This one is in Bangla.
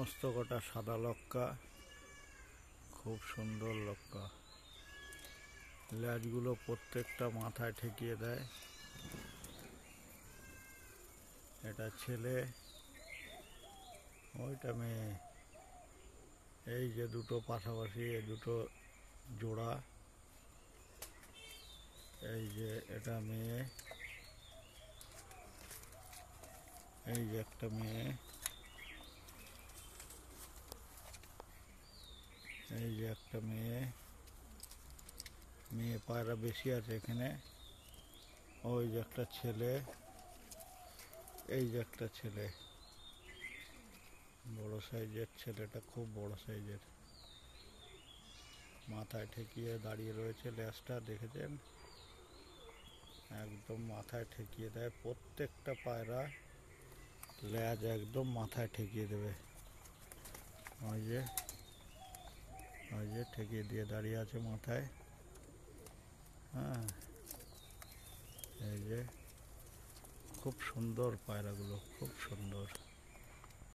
সমস্ত কটা সাদা লক্কা, খুব সুন্দর লক্কা। ল্যাজগুলো প্রত্যেকটা মাথায় ঠেকিয়ে দেয়। এটা ছেলে, ওইটা মেয়ে। এই যে দুটো পাশাপাশি, এই দুটো জোড়া। এই যে এটা মেয়ে, এই যে একটা মেয়ে, এই যে একটা মেয়ে। মেয়ে পায়রা বেশি আছে এখানে। ওই যে একটা ছেলে, এই যে একটা ছেলে, বড় সাইজের ছেলেটা, খুব বড় সাইজের। মাথায় ঠেকিয়ে দাঁড়িয়ে রয়েছে, লেজটা দেখেছেন, একদম মাথায় ঠেকিয়ে দেয়। প্রত্যেকটা পায়রা লেজ একদম মাথায় ঠেকিয়ে দেবে। ওই যে ঠেকিয়ে দিয়ে দাঁড়িয়ে আছে মাথায়। হ্যাঁ, এই যে খুব সুন্দর পায়রাগুলো, খুব সুন্দর।